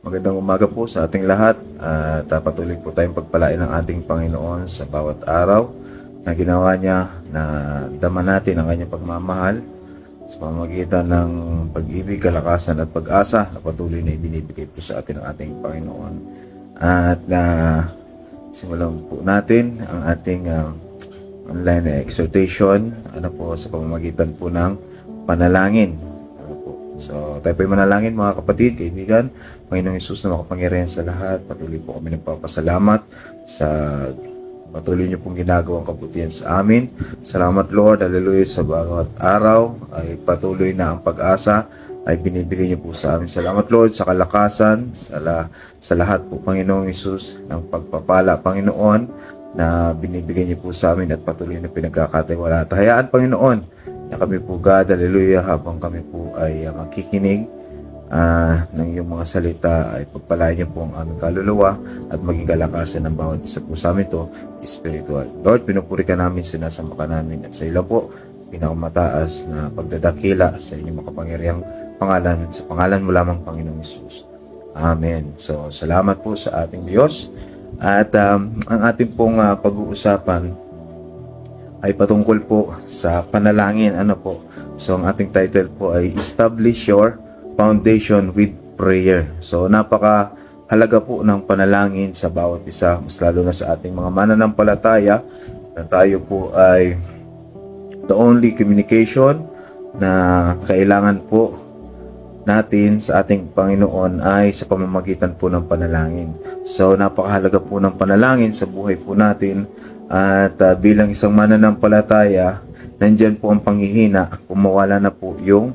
Magandang umaga po sa ating lahat at patuloy po tayong pagpalain ng ating Panginoon sa bawat araw na ginawa niya na dama natin ang kanyang pagmamahal sa pamamagitan ng pag-ibig, kalakasan at pag-asa na patuloy na ibinibigay po sa atin ng ating Panginoon. At simulan po natin ang ating online exhortation sa pamamagitan po ng panalangin. So, tayo po'y manalangin mga kapatid, kaibigan. Panginoong Hesus na makapangyarihan sa lahat, patuloy po kami nagpapasalamat sa patuloy niyo pong ginagawang kabutihan sa amin. Salamat Lord, hallelujah, sa bawat araw ay patuloy na ang pag-asa ay binibigay niyo po sa amin. Salamat Lord sa kalakasan, sa lahat po Panginoong Hesus ng pagpapala Panginoon na binibigay niyo po sa amin at patuloy na pinagkakatiwalaan. Hayaan Panginoon na kami po God, hallelujah, habang kami po ay makikinig ng iyong mga salita ay pagpalain niyo po ang aming kaluluwa at maging kalakasan ng bawat isa po sa amin to spiritual. Lord, pinupuri ka namin, sinasamba ka namin at sa iyo po pinakamataas na pagdadakila sa inyong makapangyarihang pangalan, sa pangalan mo lamang Panginoong Hesus. Amen. So, salamat po sa ating Diyos at ang ating pong pag-uusapan ay patungkol po sa panalangin. So ang ating title po ay Establish Your Foundation with Prayer. So napakahalaga po ng panalangin sa bawat isa, mas lalo na sa ating mga mananampalataya na tayo po ay the only communication na kailangan po natin sa ating Panginoon ay sa pamamagitan po ng panalangin. So napakahalaga po ng panalangin sa buhay po natin. At bilang isang mananampalataya, nandyan po ang panghihina kung mawala na po yung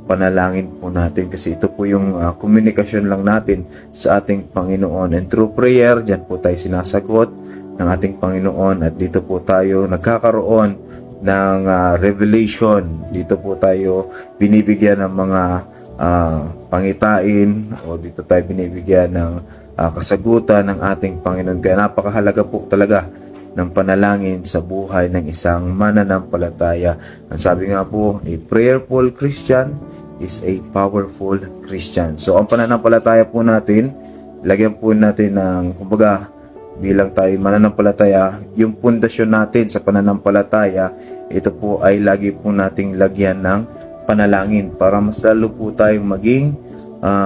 panalangin po natin. Kasi ito po yung komunikasyon lang natin sa ating Panginoon. And through prayer, dyan po tayo sinasagot ng ating Panginoon. At dito po tayo nagkakaroon ng revelation. Dito po tayo binibigyan ng mga pangitain o dito tayo binibigyan ng kasagutan ng ating Panginoon. Kaya napakahalaga po talaga ng panalangin sa buhay ng isang mananampalataya. Ang sabi nga po, a prayerful Christian is a powerful Christian. So, ang pananampalataya po natin, lagyan po natin ng, kumbaga, bilang tayo mananampalataya, yung pundasyon natin sa pananampalataya, ito po ay lagi po nating lagyan ng panalangin para mas lalo po tayong maging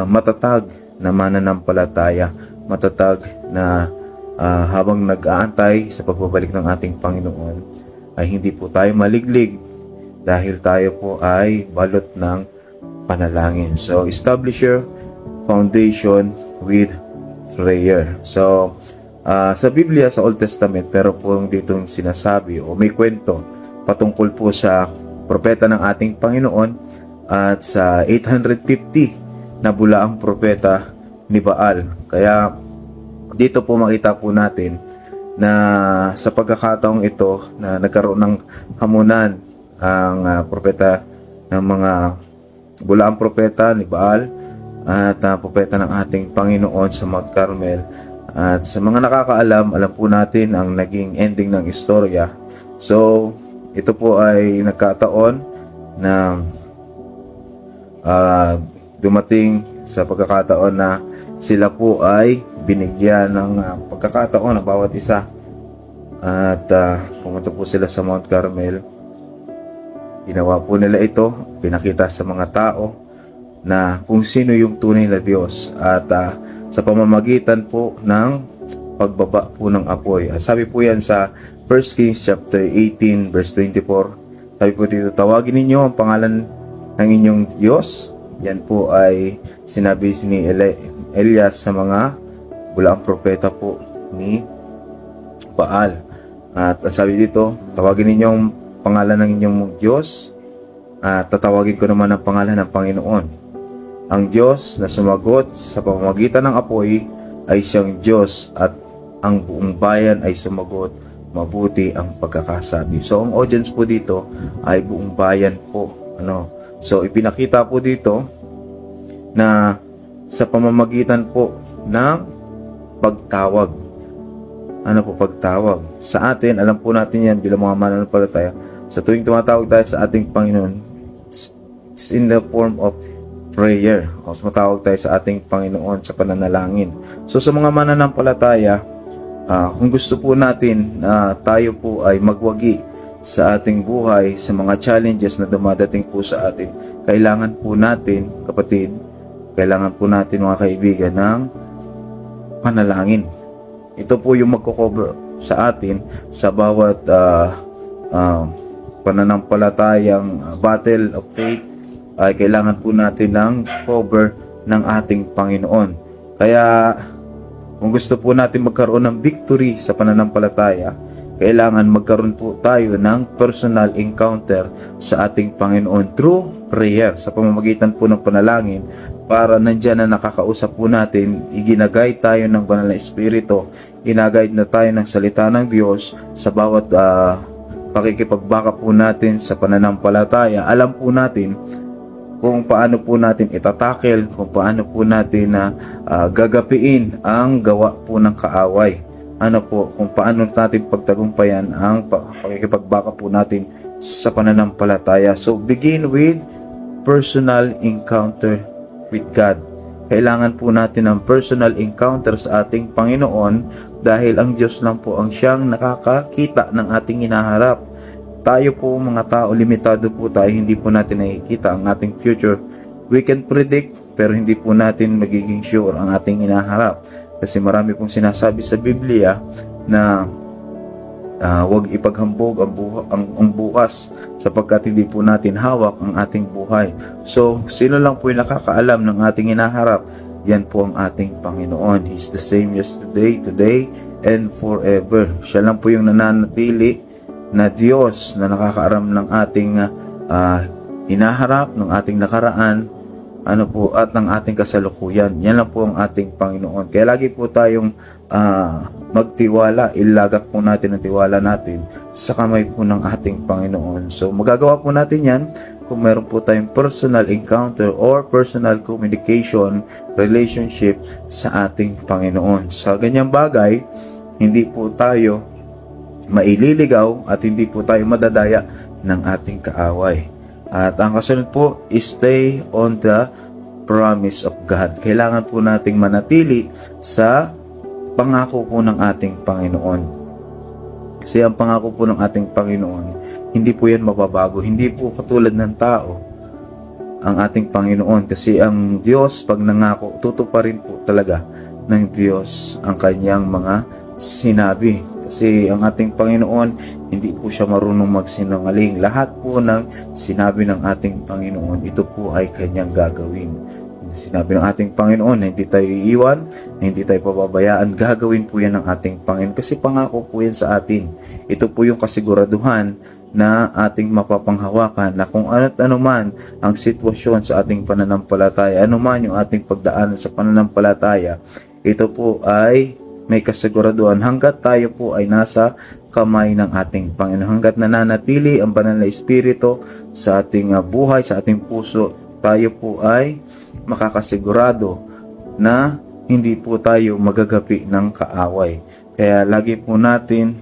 matatag na mananampalataya, matatag na habang nag-aantay sa pagbabalik ng ating Panginoon ay hindi po tayo maliglig dahil tayo po ay balot ng panalangin. So, establish your foundation with prayer. So, sa Biblia, sa Old Testament, pero po ditong sinasabi o may kwento patungkol po sa propeta ng ating Panginoon at sa 850 na bulaang propeta ni Baal. Kaya dito po makita po natin na sa pagkakataong ito na nagkaroon ng hamunan ang propeta ng mga bulaang propeta ni Baal at propeta ng ating Panginoon sa Mount Carmel. At sa mga nakakaalam, alam po natin ang naging ending ng istorya. So, ito po ay nagkataon na dumating sa pagkakataon na sila po ay binigyan ng pagkakataon ng bawat isa at pumunta po sila sa Mount Carmel. Ginawa po nila ito, pinakita sa mga tao na kung sino yung tunay na Diyos at sa pamamagitan po ng pagbaba po ng apoy. Sabi po yan sa 1 Kings chapter 18 verse 24. Sabi po dito, tawagin ninyo ang pangalan ng inyong Diyos. Yan po ay sinabi ni Elias sa mga bulaang propeta po ni Baal. At sabi dito, tawagin ninyo ang pangalan ng inyong Diyos at tatawagin ko naman ang pangalan ng Panginoon. Ang Diyos na sumagot sa pamamagitan ng apoy ay siyang Diyos at ang buong bayan ay sumagot, mabuti ang pagkakasabi. So ang audience po dito ay buong bayan po. So ipinakita po dito na sa pamamagitan po ng pagtawag. Pagtawag? Sa atin, alam po natin yan bilang mga mananampalataya. Sa tuwing tumatawag tayo sa ating Panginoon, it's in the form of prayer. O tumatawag tayo sa ating Panginoon sa pananalangin. So sa mga mananampalataya, kung gusto po natin na tayo po ay magwagi sa ating buhay, sa mga challenges na dumadating po sa atin, kailangan po natin, kapatid, kailangan po natin mga kaibigan ng panalangin. Ito po yung magko-cover sa atin sa bawat pananampalatayang battle of faith. Ay kailangan po natin ng cover ng ating Panginoon. Kaya kung gusto po natin magkaroon ng victory sa pananampalataya, kailangan magkaroon po tayo ng personal encounter sa ating Panginoon through prayer, sa pamamagitan po ng panalangin, para nandyan na nakakausap po natin, iginagay tayo ng banal na Espiritu, ginagay na tayo ng salita ng Diyos sa bawat pakikipagbaka po natin sa pananampalataya. Alam po natin kung paano po natin itatakel, kung paano po natin gagapiin ang gawa po ng kaaway. Kung paano natin pagtagumpayan ang pakikipagbaka po natin sa pananampalataya. So, begin with personal encounter with God. Kailangan po natin ng personal encounter sa ating Panginoon dahil ang Diyos lang po ang siyang nakakakita ng ating hinaharap. Tayo po mga tao, limitado po tayo, hindi po natin nakikita ang ating future. We can predict, pero hindi po natin magiging sure ang ating hinaharap. Kasi marami pong sinasabi sa Biblia na huwag ipaghambog ang bukas sapagkat hindi po natin hawak ang ating buhay. So, sino lang po yung nakakaalam ng ating hinaharap? Yan po ang ating Panginoon. He's the same yesterday, today, and forever. Siya lang po yung nananatili na Diyos na nakakaaram ng ating hinaharap, ng ating nakaraan, at ng ating kasalukuyan. Yan lang po ang ating Panginoon. Kaya lagi po tayong magtiwala, ilagak po natin ang tiwala natin sa kamay po ng ating Panginoon. So magagawa po natin yan kung meron po tayong personal encounter or personal communication, relationship sa ating Panginoon. Sa ganyang bagay, hindi po tayo maililigaw at hindi po tayo madadaya ng ating kaaway. At ang kasunod po is stay on the promise of God. Kailangan po nating manatili sa pangako po ng ating Panginoon. Kasi ang pangako po ng ating Panginoon, hindi po yan mababago. Hindi po katulad ng tao ang ating Panginoon. Kasi ang Diyos, pag nangako, tutuparin po talaga ng Diyos ang kanyang mga sinabi. Kasi ang ating Panginoon, hindi po siya marunong magsinungaling. Lahat po ng sinabi ng ating Panginoon, ito po ay kanyang gagawin. Sinabi ng ating Panginoon na hindi tayo iiwan, na hindi tayo pababayaan, gagawin po yan ng ating Panginoon. Kasi pangako po yan sa atin. Ito po yung kasiguraduhan na ating mapapanghawakan na kung ano't ano man ang sitwasyon sa ating pananampalataya, ano man yung ating pagdaanan sa pananampalataya, ito po ay may kasiguraduhan hanggat tayo po ay nasa kamay ng ating Panginoon. Hanggat nananatili ang banal na Espiritu sa ating buhay, sa ating puso, tayo po ay makakasigurado na hindi po tayo magagapi ng kaaway. Kaya lagi po natin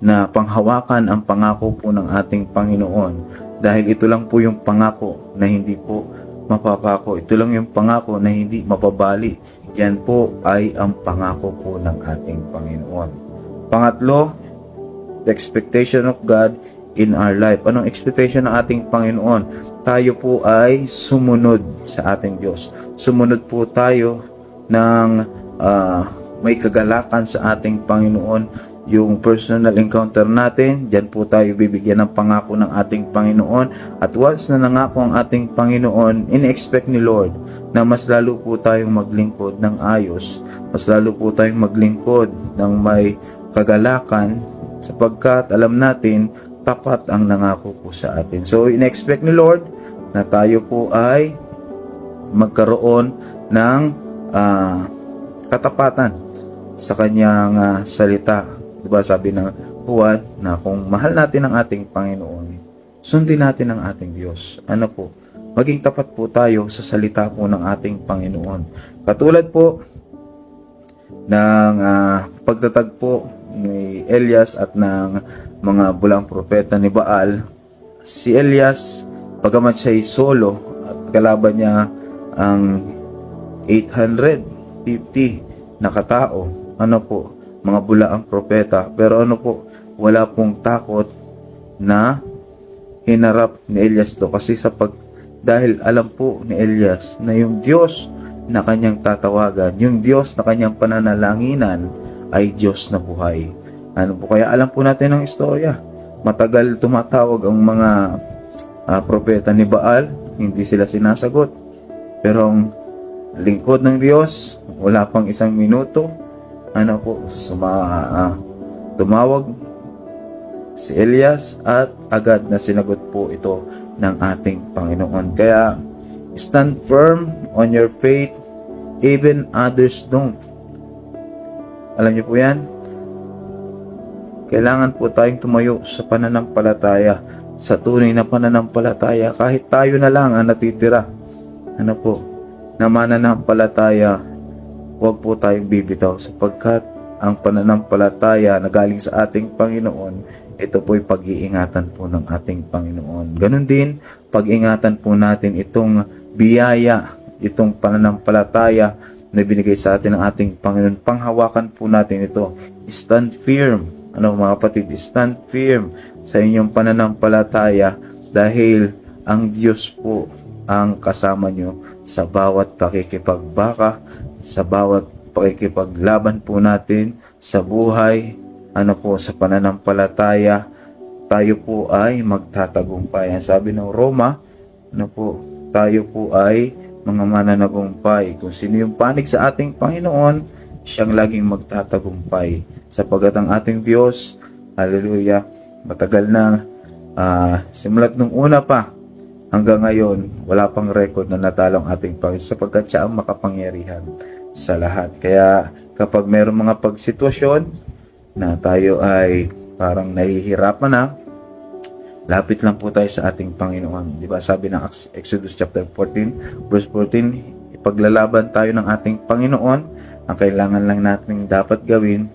na panghawakan ang pangako po ng ating Panginoon dahil ito lang po yung pangako na hindi po mapapako. Ito lang yung pangako na hindi mapabali. Yan po ay ang pangako po ng ating Panginoon. Pangatlo, the expectation of God in our life. Anong expectation ng ating Panginoon? Tayo po ay sumunod sa ating Diyos. Sumunod po tayo ng may kagalakan sa ating Panginoon. Yung personal encounter natin, dyan po tayo bibigyan ng pangako ng ating Panginoon. At once na nangako ang ating Panginoon, in-expect ni Lord na mas lalo po tayong maglingkod ng ayos, mas lalo po tayong maglingkod ng may kagalakan, sapagkat alam natin, tapat ang nangako po sa atin. So, in-expect ni Lord na tayo po ay magkaroon ng katapatan sa kanyang salita. Diba sabi ng Juan na kung mahal natin ang ating Panginoon, sundin natin ang ating Diyos. Maging tapat po tayo sa salita po ng ating Panginoon. Katulad po ng pagtatagpo ni Elias at ng mga bulang propeta ni Baal. Si Elias, pagamat siya ay solo at kalaban niya ang 850 na katao, mga bulaang propeta, pero wala pong takot na hinarap ni Elias to, kasi dahil alam po ni Elias na yung Diyos na kanyang tatawagan, yung Diyos na kanyang pananalanginan ay Diyos na buhay. Kaya alam po natin ang istorya. Matagal tumatawag ang mga propeta ni Baal, hindi sila sinasagot. Pero ang lingkod ng Diyos, wala pang isang minuto, tumawag si Elias at agad na sinagot po ito ng ating Panginoon. Kaya stand firm on your faith, even others don't. Alam niyo po yan? Kailangan po tayong tumayo sa pananampalataya, sa tunay na pananampalataya, kahit tayo na lang ang natitira. Na mananampalataya, huwag po tayong bibitaw, sapagkat ang pananampalataya na galing sa ating Panginoon, ito po'y pag-iingatan po ng ating Panginoon. Ganon din, pag-ingatan po natin itong biyaya, itong pananampalataya na binigay sa atin ng ating Panginoon. Panghawakan po natin ito. Stand firm. Mga kapatid, stand firm sa inyong pananampalataya, dahil ang Diyos po ang kasama nyo sa bawat pakikipagbaka, sa bawat pakikipaglaban po natin sa buhay, sa pananampalataya. Tayo po ay magtatagumpay. Ang sabi ng Roma, tayo po ay mga mananagumpay. Kung sino yung panig sa ating Panginoon, siyang laging magtatagumpay. Sapagat ang ating Diyos, hallelujah, matagal na, simulat nung una pa hanggang ngayon, wala pang record na natalo ang ating Panginoon, sapagkat siya ang makapangyarihan sa lahat. Kaya kapag mayroong mga pagsitwasyon na tayo ay parang nahihirapan na, lapit lang po tayo sa ating Panginoon. Di ba sabi ng Exodus chapter 14, verse 14, ipaglalaban tayo ng ating Panginoon. Ang kailangan lang natin dapat gawin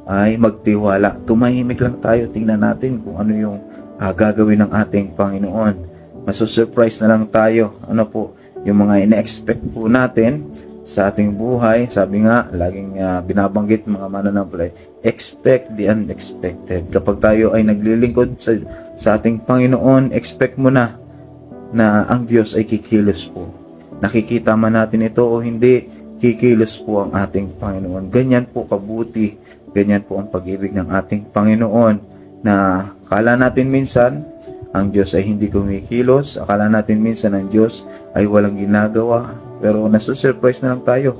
ay magtiwala. Tumahimik lang tayo, tingnan natin kung ano yung gagawin ng ating Panginoon. Masusurprise na lang tayo. Yung mga ina-expect po natin sa ating buhay. Sabi nga, laging binabanggit mga mananampalataya, expect the unexpected. Kapag tayo ay naglilingkod sa ating Panginoon, expect mo na ang Diyos ay kikilos po. Nakikita man natin ito o hindi, kikilos po ang ating Panginoon. Ganyan po kabuti, ganyan po ang pag-ibig ng ating Panginoon, na akala natin minsan ang Diyos ay hindi kumikilos, akala natin minsan ang Diyos ay walang ginagawa, pero nasusurprise na lang tayo.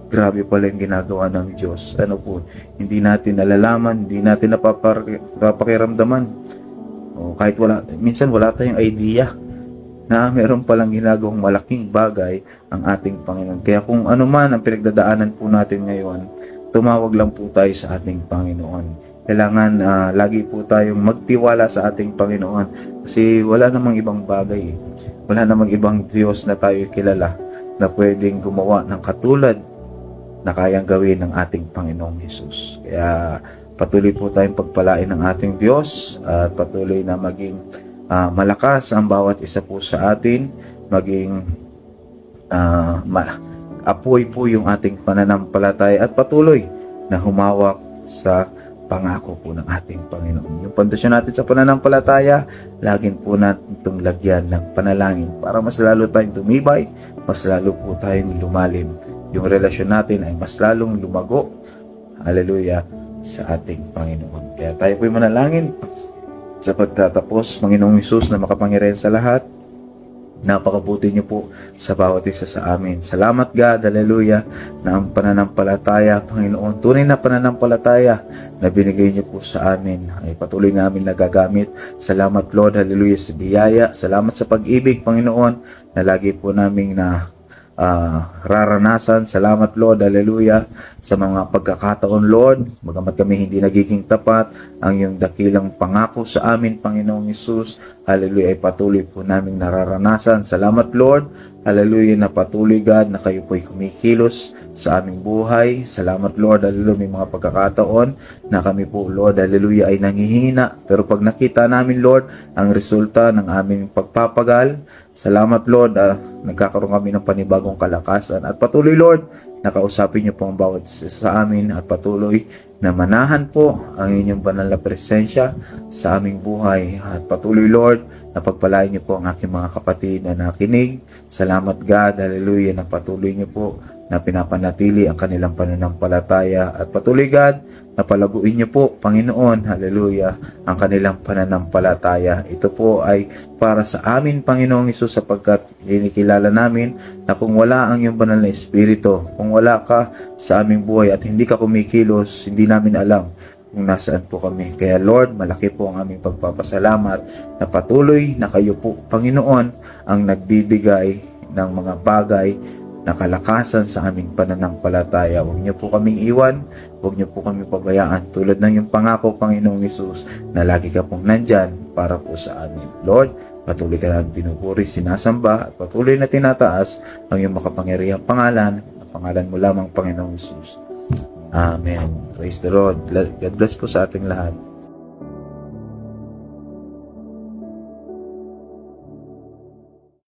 Grabe pala yung ginagawa ng Diyos. Hindi natin nalalaman, hindi natin napapakiramdaman. Kahit minsan wala tayong idea na meron palang ginagawang malaking bagay ang ating Panginoon. Kaya kung ano man ang pinagdadaanan po natin ngayon, tumawag lang po tayo sa ating Panginoon. Kailangan lagi po tayong magtiwala sa ating Panginoon, kasi wala namang ibang bagay. Wala namang ibang Diyos na tayo kilala na pwedeng gumawa ng katulad na kayang gawin ng ating Panginoong Hesus. Kaya patuloy po tayong pagpalain ng ating Diyos at patuloy na maging malakas ang bawat isa po sa atin, maging apoy po yung ating pananampalataya at patuloy na humawak sa pangako po ng ating Panginoon. Yung pundasyon natin sa pananampalataya, laging po natin itong lagyan ng panalangin para mas lalo tayong tumibay, mas lalo po tayong lumalim. Yung relasyon natin ay mas lalong lumago, hallelujah, sa ating Panginoon. Kaya tayo po'y manalangin sa pagtatapos. Panginoong Hesus na makapangyarihan sa lahat, napakabuti niyo po sa bawat isa sa amin. Salamat God, hallelujah, na ang pananampalataya, Panginoon, tunay na pananampalataya na binigay niyo po sa amin ay patuloy namin nagagamit. Salamat Lord, hallelujah, sa biyaya. Salamat sa pag-ibig, Panginoon, na lagi po namin raranasan. Salamat Lord, hallelujah, sa mga pagkakataon Lord, bagamat kami hindi nagiging tapat, ang iyong dakilang pangako sa amin, Panginoong Hesus, hallelujah, ay patuloy po naming nararanasan. Salamat Lord, hallelujah, na patuloy God na kayo po ay kumikilos sa aming buhay. Salamat Lord, hallelujah, may mga pagkakataon na kami po Lord, hallelujah, ay nanghihina. Pero pag nakita namin Lord, ang resulta ng aming pagpapagal, salamat Lord, nagkakaroon kami ng panibagong kalakasan. At patuloy Lord, nakausapin niyo po ang bawat sa amin at patuloy na manahan po ang inyong banal na presensya sa aming buhay. At patuloy Lord, na pagpalain niyo po ang aking mga kapatid na nakinig. Salamat God, hallelujah, na patuloy niyo po na pinapanatili ang kanilang pananampalataya. At patuloy God, na palaguin niyo po, Panginoon, hallelujah, ang kanilang pananampalataya. Ito po ay para sa amin, Panginoong Hesus, sapagkat kinikilala namin na kung wala ang iyong banal na Espiritu, kung wala ka sa aming buhay at hindi ka kumikilos, hindi namin alam kung nasaan po kami. Kaya Lord, malaki po ang aming pagpapasalamat na patuloy na kayo po, Panginoon, ang nagbibigay ng mga bagay na kalakasan sa aming pananampalataya. Huwag niyo po kaming iwan, huwag niyo po kami pabayaan. Tulad ng iyong pangako, Panginoong Hesus, na lagi ka pong nandyan para po sa amin. Lord, patuloy ka namin pinupuri, sinasamba, at patuloy na tinataas ang iyong makapangyarihang pangalan, ang pangalan mo lamang, Panginoong Hesus. Amen. Praise the Lord. God bless po sa ating lahat.